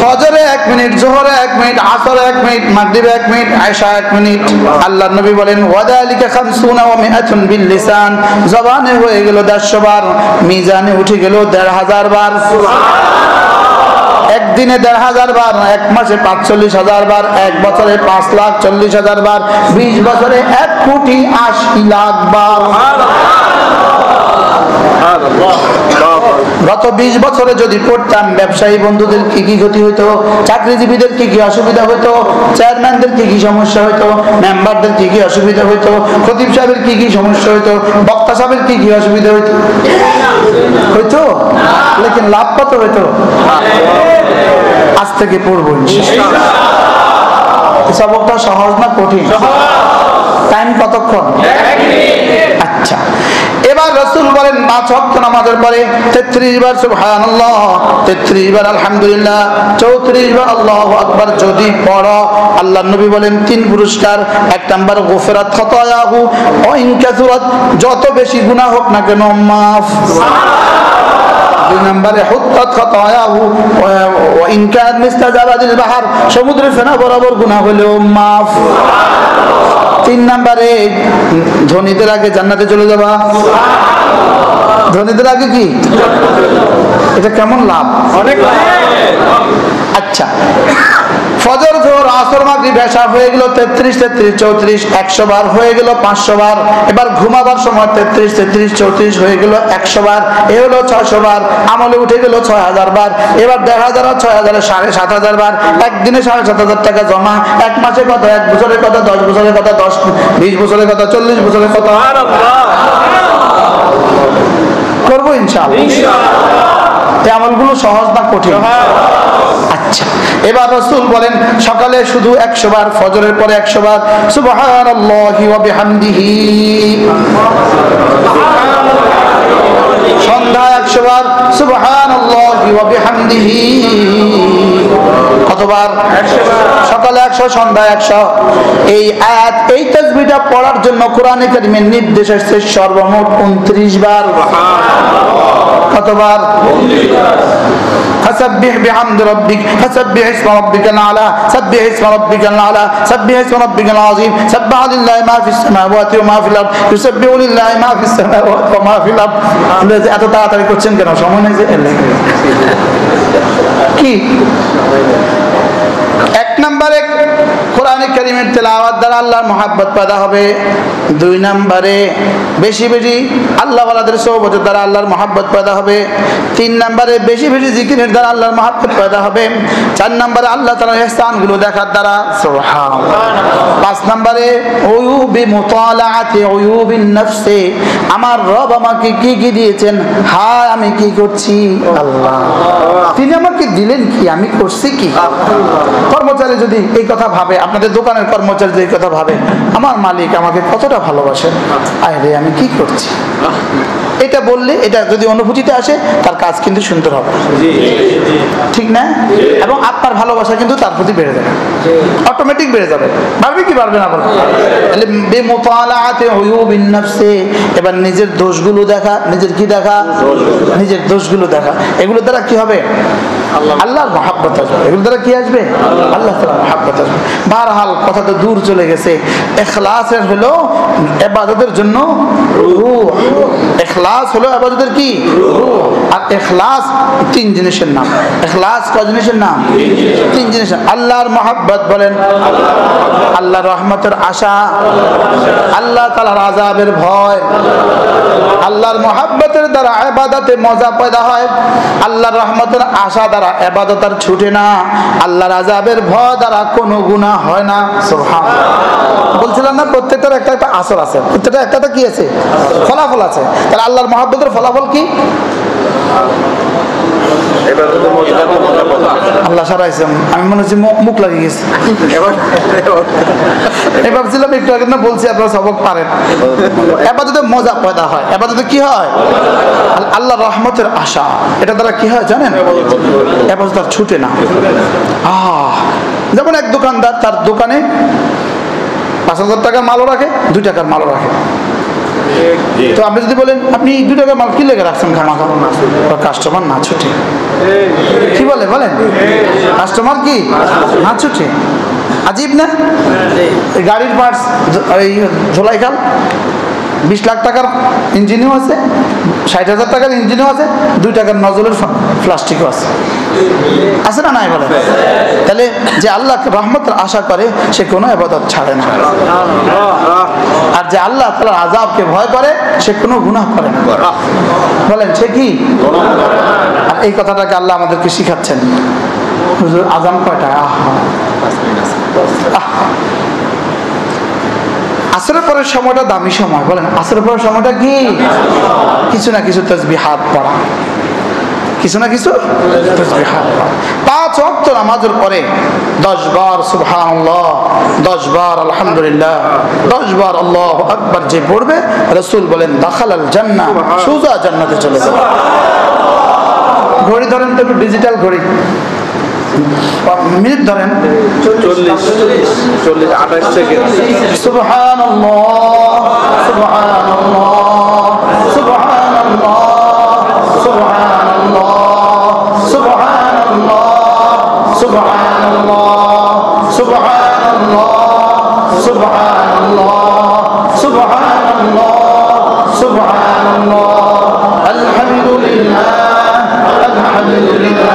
ফজরে 1 মিনিট, জোহরে 1 মিনিট, আসরে 1 মিনিট, মাগরিবে 1 মিনিট, আয়েশা 1 মিনিট। আল্লাহর নবী বলেন ওয়াদালিকা 50 ওয়া 100 বিল লিসান, জবানে হয়ে গেল 150 বার, মিজানে উঠে গেল 1500 বার। একদিনে 1500 বার, এক মাসে 45,000 বার, এক বছরে 5,40,000 বার, 20 বছরে 1,80,00,000 বার। গত 20 বছরে যদি পড়তাম ব্যবসায়ী বন্ধুদের কি কি ক্ষতি হইতো, চাকরিজীবীদের কি কি অসুবিধা হইতো, চেয়ারম্যানদের কি কি সমস্যা হইতো, মেম্বারদের কি কি অসুবিধা হইতো, খতিব সাহেবের কি কি সমস্যা হইতো, বক্তা সাহেবের কি কি অসুবিধা হইতো, হইতো লেকিন লাভ কত হইতো? আজ থেকে পড়বো ইনশাআল্লাহ। সবকটা সহজ না কঠিন? টাইম কতক্ষণ? আচ্ছা, এবার রাসূল বলেন 5 ওয়াক্ত নামাজের পরে 33 বার সুবহানাল্লাহ, 33 বার আলহামদুলিল্লাহ, 34 বার আল্লাহু আকবার যদি পড়ো, আল্লাহর নবী বলেন 3 পুরস্কার। 1 নাম্বার গুফরাত খাতায়াহু ওয়া ইন কাসুরাত, যত বেশি গুনাহ হোক না কেন মাফ। 2 নম্বরে হুত্তাত খাতায়াহু ওয়া ইন কান মিস্তাজাবাদিল বাহর, সমুদ্রের ফেনা বরাবর গুনাহ হলেও মাফ। 3 নম্বরে ধনীদের আগে জান্নাতে চলে যাবা। ধনীদের আগে কি? এটা কেমন লাভ? অনেক লাভ। আচ্ছা, ফজর, জোহর, আসর, মাগরিব, এশা হয়ে গেল 33, 33, 34, 100 বার হয়ে গেল 500 বার। এবার ঘুমাবার সময় 33, 33, 34 হয়ে গেল 100 বার, এ হলো 600 বার, আমলে উঠে গেল 6000 বার। এবার 1000 আর 6000 7,500 বার, একদিনে 7,500 টাকা জমা। 1 মাসে কত? 1 বছরের কত? 10 বছরের কত? 20 বছরের কত? 40 বছরের কত? করবো ইনশাআল্লাহ। এই আমলগুলো সহজ না কঠিন? আচ্ছা, এবার রাসূল বলেন সকালে শুধু 100 বার, ফজরের পরে 100 বার সুবহানাল্লাহি ওয়া বিহামদিহি, সন্ধ্যায় 100 বার সুবহানাল্লাহি ওয়া বিহামদিহি। কতবার? 100 বার। সকালে 100, সন্ধ্যায় 100। এই আয়াত, এই তাসবিহটা পড়ার জন্য কোরআনে কারীমের নির্দেশ আছে সর্বমোট 29 বার। কতবার? 29 বার। فسبح بحمد ربك، فسبح اسم ربك الاعلى، سبح اسم ربك الاعلى، سبح اسم ربك العظيم، سبح لله ما في السماوات وما في الارض، يسبح لله ما في السماوات وما في الارض। এত তাড়াতাড়ি করছেন কেন? সময় নেই যে কি? 1 নম্বরে কোরআনে কারীমের তেলাওয়াত দ্বারা আল্লাহর মহব্বত পয়দা হবে। 2 নম্বরে বেশি বেশি আল্লাহ ওয়ালাদের সোহবতের দ্বারা আল্লাহর মহব্বত পয়দা হবে। 3 নম্বরে বেশি বেশি জিকিরের দ্বারা আল্লাহর মহব্বত পয়দা হবে। 4 নম্বরে আল্লাহ তাআলার ইহসানগুলো দেখার দ্বারা সুবহানাল্লাহ। 5 নম্বরে উয়ুবি মুতালাআতি উয়ুবিন নফসি, আমার রব আমাকে কি কি দিয়েছেন, হায় আমি কি করছি, আল্লাহ তিনি আমাকে দিলেন কি, আমি করছি কি। কর্মচারী যদি এই কথা ভাবে, আপনাদের দোকানের কর্মচারী যদি এই কথা ভাবে, আমার মালিক আমাকে কতটা ভালোবাসেন, আরে আমি কি করছি, এটা বললে, এটা যদি অনুভূতিতে আসে, তার কাজ কিন্তু সুন্দর হবে, ঠিক না? এবং আপনার ভালোবাসা কিন্তু তার প্রতি বেড়ে যাবে, অটোমেটিক বেড়ে যাবে। পারবে কি পারবে না বলুন? তাহলে বিমুতালাআতি উয়ুবিন নফসি, এবার নিজের দোষগুলো দেখা। নিজের কি দেখা? নিজের দোষগুলো দেখা। এগুলো দ্বারা কি হবে? আল্লাহর মহব্বত আসবে। এগুলো দ্বারা কি আসবে? আল্লাহ তাআলার মহব্বত আসবে। বারহাল কথা তো দূর চলে গেছে। ইখলাসের হলো ইবাদতের জন্য রূহ। ইখলাস হলো ইবাদতের কি? রূহ। আর ইখলাস 3 জিনিসের নাম। ইখলাস কয় জিনিসের নাম? 3 জিনিসের। আল্লাহর মহব্বত বলেন, আল্লাহর রহমতের আশা, আল্লাহ তাআলার আযাবের ভয়। আল্লাহর মহব্বতের দ্বারা ইবাদতে মজা পয়দা হয়। আল্লাহর রহমতের আশা দ্বারা ইবাদত আর ছুটে না। আল্লাহর আযাবের ভয় দ্বারা কোনো গুনাহ হয় না। সুবহানাল্লাহ। বলছিলাম না প্রত্যেকটার একটা একটা আসর আছে, প্রত্যেকটা একটা একটা কি আছে? ফলাফল আছে। তাহলে আল্লাহর মহব্বতের ফলাফল কি? আল্লাহ সারাইছে, আমি মনে হচ্ছে মুখ লাগিয়ে গেছে। এবার ছিলাম একটু আগে না বলছি, আপনারা সবক পারেন। ইবাদতে মজা পয়দা হয়। ইবাদতে কি হয়? আল্লাহর রহমতের আশা। এটা দ্বারা কি হয় জানেন? ইবাদত আর ছুটে না। যেমন এক দোকানদার তার দোকানে 5,000 টাকার মালও রাখে, 2 টাকার মালও রাখে। তো আপনি যদি বলেন আপনি 2 টাকা মাল কি লেগে রাখছেন খামাখা, কাস্টমার না ছুটে। কি বলেন কাস্টমার কি না ছুটে? আজীব না? গাড়ির পার্টস এই ঝোলাই খাল 20 লাখ টাকার ইঞ্জিনও আছে, 60,000 টাকার ইঞ্জিনও আছে, 2 টাকার নজলের প্লাস্টিকও আছে, আছে না নাই বলে? তাহলে যে আল্লাহ রহমতের আশা করে সে কোনো ইবাদত ছাড়ে না, আর যে আল্লাহ তাআলার আযাবকে ভয় করে সে কোনো গুনাহ করে না। বলেন সে কি? আর এই কথাটাকে আল্লাহ আমাদেরকে শিখাচ্ছেন। হুজুর আযান কয়টায়? আসরের পরের সময়টা দামি সময়। বলেন আসরের পরের সময়টা কি? কিছু না কিছু তাসবিহাত পড়া, কিছু না কিছু তাসবিহাত পড়া। 5 ওয়াক্ত নামাজের পরে 10 বার সুবহানাল্লাহ, 10 বার আলহামদুলিল্লাহ, 10 বার আল্লাহু আকবার যে পড়বে, রাসূল বলেন দাখালাল জান্নাহ, সোজা জান্নাতে চলে যাবে। ঘড়ি ধরেন তো, ডিজিটাল ঘড়ি, মিনিট ধরেন 40 28 সেকেন্ড। সুবহানাল্লাহ সুবহানাল্লাহ সুবহানাল্লাহ সুবহানাল্লাহ সুবহানাল্লাহ সুবহানাল্লাহ সুবহানাল্লাহ সুবহানাল্লাহ সুবহানাল্লাহ সুবহানাল্লাহ আলহামদুলিল্লাহ আলহামদুলিল্লাহ